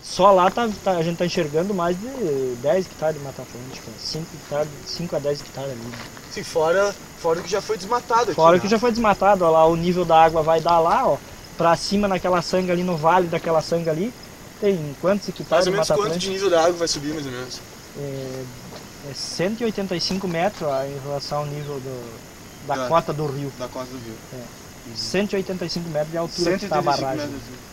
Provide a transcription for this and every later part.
Só lá a gente tá enxergando mais de 10 hectares de Mata Atlântica, 5 a 10 hectares ali. Sim, fora o que já foi desmatado aqui. Fora o que já foi desmatado, ó, lá o nível da água vai dar lá, ó, pra cima naquela sanga ali, no vale daquela sanga ali, tem quantos hectares Mais ou de menos Mata quanto Atlântica? de nível da água vai subir, mais ou menos? É 185 metros ó, em relação ao nível da cota do rio. Da cota do rio. 185 metros de altura que está a 185 barragem. metros.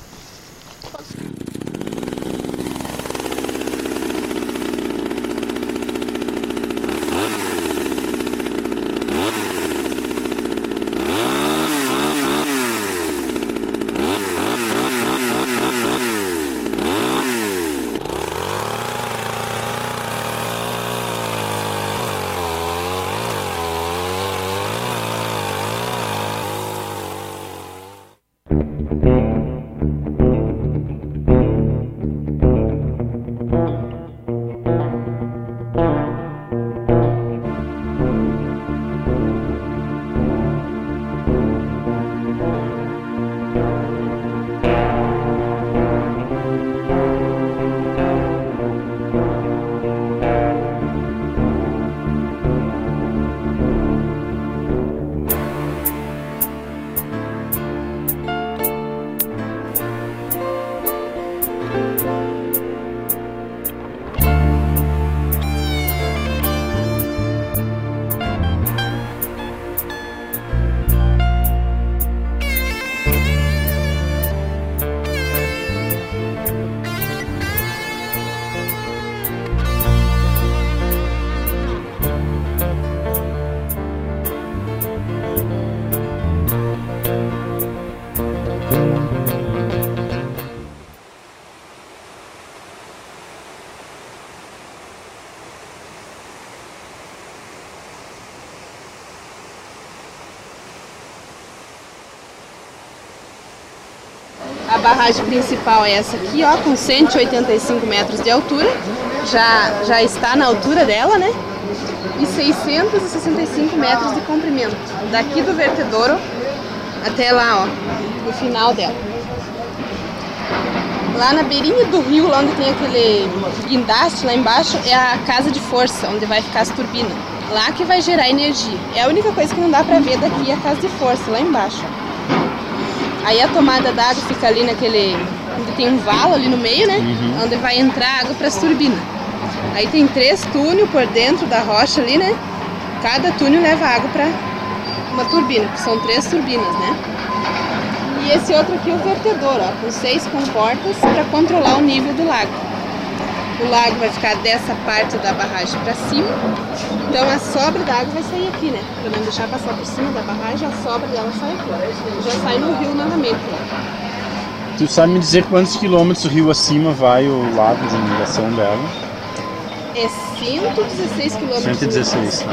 A barragem principal é essa aqui, ó, com 185 metros de altura, já está na altura dela, né? E 665 metros de comprimento, daqui do vertedouro até lá, ó, no final dela. Lá na beirinha do rio, lá onde tem aquele guindaste lá embaixo, é a casa de força, onde vai ficar as turbinas. Lá que vai gerar energia. É a única coisa que não dá pra ver daqui, é a casa de força, lá embaixo. Aí a tomada d'água fica ali naquele... onde tem um valo ali no meio, né? Onde vai entrar água para as turbinas. Aí tem 3 túneis por dentro da rocha ali, né? Cada túnel leva água para uma turbina, que são 3 turbinas, né? E esse outro aqui é o vertedor, ó, com 6 comportas para controlar o nível do lago. O lago vai ficar dessa parte da barragem para cima, então a sobra da água vai sair aqui, né? Para não deixar passar por cima da barragem, a sobra dela sai aqui. Já sai no rio novamente. Ó. Tu sabe me dizer quantos quilômetros rio acima vai o lago de inundação dela? É 116 quilômetros. 116.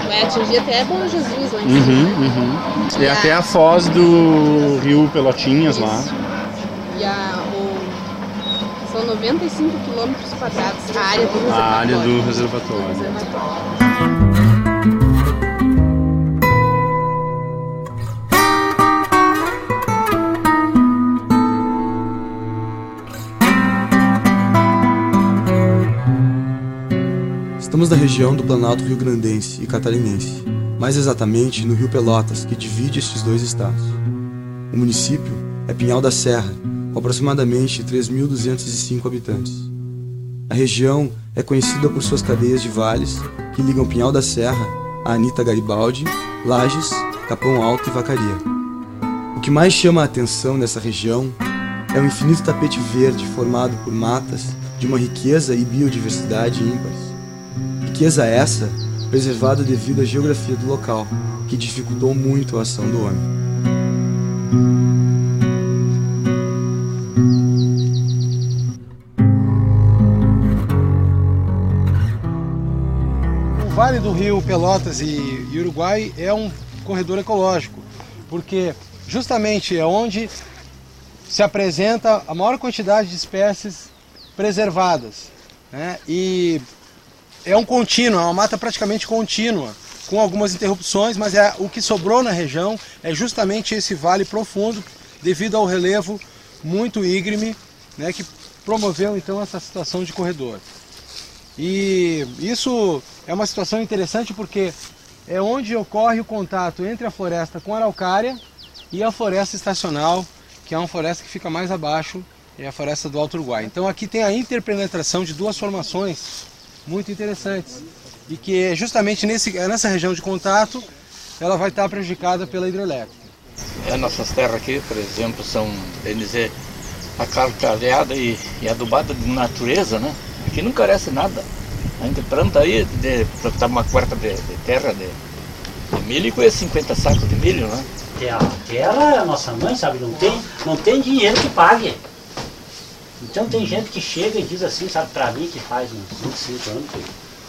Vai atingir até Bom Jesus lá em cima. E até a foz do rio Pelotinhas. Isso. Lá. E são 95 quilômetros quadrados a área do reservatório. A área do reservatório. Estamos na região do Planalto Rio-Grandense e Catarinense, mais exatamente no Rio Pelotas, que divide estes dois estados. O município é Pinhal da Serra, com aproximadamente 3.205 habitantes. A região é conhecida por suas cadeias de vales que ligam Pinhal da Serra a Anita Garibaldi, Lages, Capão Alto e Vacaria. O que mais chama a atenção nessa região é o infinito tapete verde formado por matas de uma riqueza e biodiversidade ímpares. Riqueza essa preservada devido à geografia do local, que dificultou muito a ação do homem. O Vale do Rio Pelotas e Uruguai é um corredor ecológico, porque justamente é onde se apresenta a maior quantidade de espécies preservadas, né? E é um contínuo, é uma mata praticamente contínua, com algumas interrupções, mas o que sobrou na região é justamente esse vale profundo, devido ao relevo muito íngreme, né, que promoveu então essa situação de corredor. E isso é uma situação interessante porque é onde ocorre o contato entre a floresta com a araucária e a floresta estacional, que é uma floresta que fica mais abaixo, é a floresta do Alto Uruguai. Então aqui tem a interpenetração de duas formações muito interessantes e que justamente nessa região de contato ela vai estar prejudicada pela hidrelétrica. Nossas terras aqui, por exemplo, são, bem dizer, acalcalhada e adubada de natureza, né? Aqui não carece nada. A gente planta aí, plantar uma quarta de terra de milho e com 50 sacos de milho, né? A terra é a nossa mãe, sabe? Não tem dinheiro que pague. Então tem gente que chega e diz assim, sabe, pra mim que faz uns 25 anos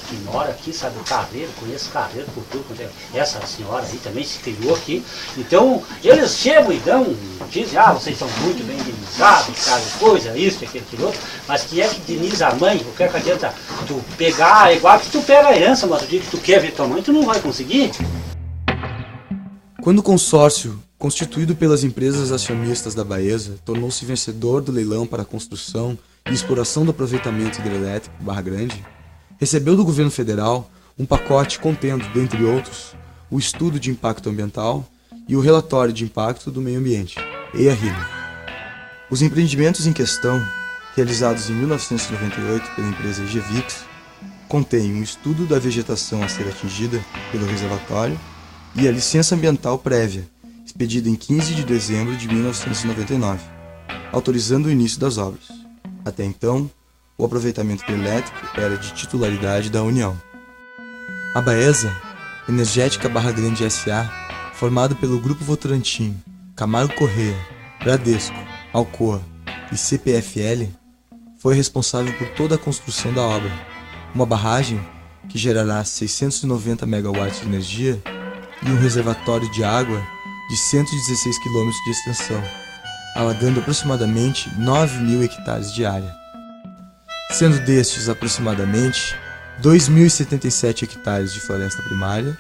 que mora aqui, sabe, o Carreiro, conheço o Carreiro por tudo, essa senhora aí também se criou aqui. Então eles chegam e dizem, vocês são muito bem indenizados, cada coisa, isso, aquilo outro, mas que é que indeniza a mãe? O que é que adianta tu pegar, igual que tu pega a herança, mas o dia que tu quer ver tua mãe, tu não vai conseguir. Quando o consórcio, constituído pelas empresas acionistas da Baeza, tornou-se vencedor do leilão para a construção e exploração do aproveitamento hidrelétrico Barra Grande, recebeu do governo federal um pacote contendo, dentre outros, o estudo de impacto ambiental e o relatório de impacto do meio ambiente, EIA-RIMA. Os empreendimentos em questão, realizados em 1998 pela empresa Engevix, contêm um estudo da vegetação a ser atingida pelo reservatório e a licença ambiental prévia, expedida em 15 de dezembro de 1999, autorizando o início das obras. Até então, o aproveitamento hidrelétrico era de titularidade da União. A Baeza, Energética Barra Grande S.A., formado pelo Grupo Votorantim, Camargo Corrêa, Bradesco, Alcoa e CPFL, foi responsável por toda a construção da obra, uma barragem que gerará 690 MW de energia e um reservatório de água de 116 km de extensão, alagando aproximadamente 9.000 hectares de área. Sendo destes aproximadamente 2.077 hectares de floresta primária,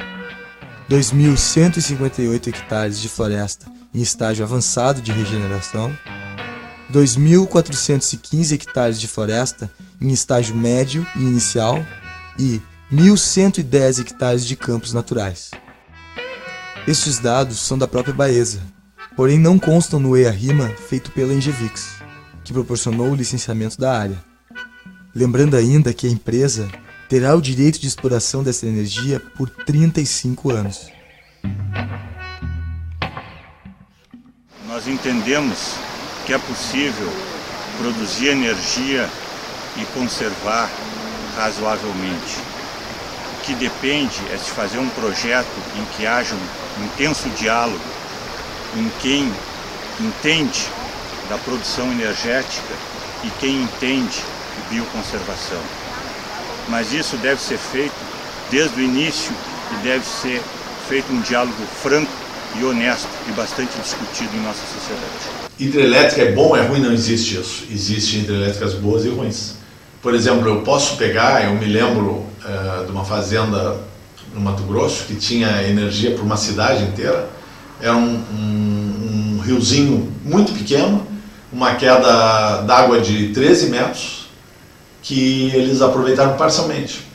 2.158 hectares de floresta em estágio avançado de regeneração, 2.415 hectares de floresta em estágio médio e inicial e 1.110 hectares de campos naturais. Estes dados são da própria Baeza, porém não constam no EIA-RIMA feito pela Engevix, que proporcionou o licenciamento da área. Lembrando ainda que a empresa terá o direito de exploração dessa energia por 35 anos. Nós entendemos que é possível produzir energia e conservar razoavelmente. O que depende é de fazer um projeto em que haja um intenso diálogo em quem entende da produção energética e quem entende de bioconservação. Mas isso deve ser feito desde o início e deve ser feito um diálogo franco e honesto e bastante discutido em nossa sociedade. Hidrelétrica é bom, é ruim, não existe isso. Existem hidrelétricas boas e ruins. Por exemplo, eu posso pegar, eu me lembro de uma fazenda no Mato Grosso que tinha energia para uma cidade inteira. Era um riozinho muito pequeno, uma queda d'água de 13 metros, que eles aproveitaram parcialmente.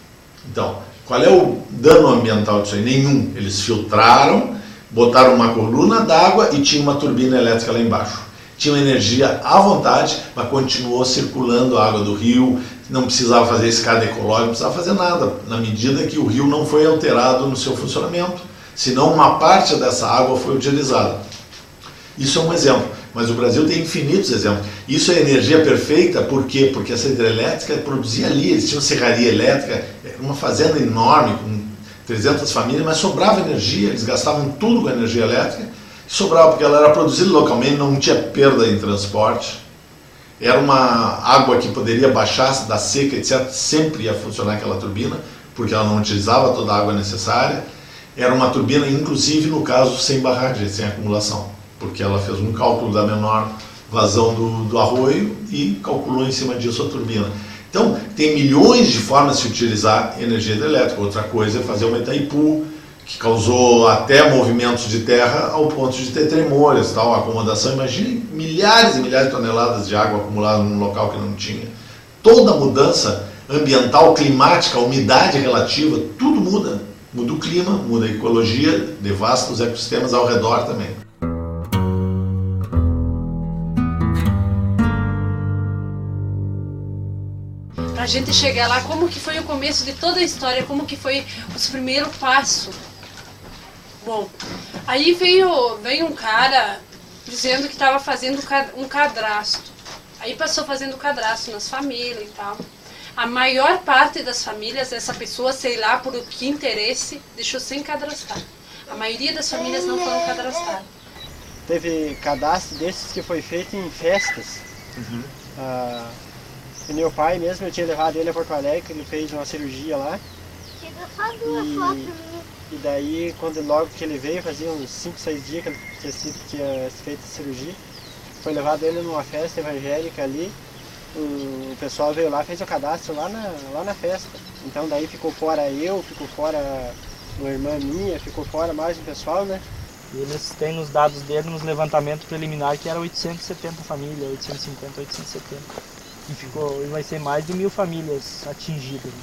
Então, qual é o dano ambiental disso aí? Nenhum. Eles filtraram, botaram uma coluna d'água e tinha uma turbina elétrica lá embaixo. Tinha energia à vontade, mas continuou circulando a água do rio, não precisava fazer escada ecológica, não precisava fazer nada, na medida que o rio não foi alterado no seu funcionamento, senão uma parte dessa água foi utilizada. Isso é um exemplo, mas o Brasil tem infinitos exemplos. Isso é energia perfeita, por quê? Porque essa hidrelétrica produzia ali, eles tinham serraria elétrica, uma fazenda enorme, com 300 famílias, mas sobrava energia, eles gastavam tudo com energia elétrica, sobrava porque ela era produzida localmente, não tinha perda em transporte, era uma água que poderia baixar da seca, etc., sempre ia funcionar aquela turbina, porque ela não utilizava toda a água necessária, era uma turbina, inclusive no caso, sem barragem, sem acumulação, porque ela fez um cálculo da menor vazão do arroio e calculou em cima disso a turbina. Então, tem milhões de formas de se utilizar energia hidrelétrica. Outra coisa é fazer uma Itaipu, que causou até movimentos de terra ao ponto de ter tremores, tal, acomodação. Imagine milhares e milhares de toneladas de água acumulada num local que não tinha. Toda mudança ambiental, climática, umidade relativa, tudo muda. Muda o clima, muda a ecologia, devasta os ecossistemas ao redor também. Pra gente chegar lá, como que foi o começo de toda a história, como que foi os primeiros passos. Bom, aí veio um cara dizendo que estava fazendo um cadastro. Aí passou fazendo cadastro nas famílias e tal. A maior parte das famílias, essa pessoa, sei lá por que interesse, deixou sem cadastrar. A maioria das famílias não foram cadastradas. Teve cadastro desses que foi feito em festas. E meu pai mesmo, eu tinha levado ele a Porto Alegre, ele fez uma cirurgia lá. E daí, logo que ele veio, fazia uns 5, 6 dias que ele tinha feito a cirurgia, foi levado ele numa festa evangélica ali. O pessoal veio lá, fez o cadastro lá na festa. Então daí ficou fora eu, ficou fora uma irmã minha, ficou fora mais um pessoal, né? E eles têm nos dados dele, nos levantamentos preliminares, que era 870 famílias, 850, 870. E vai ser mais de 1000 famílias atingidas.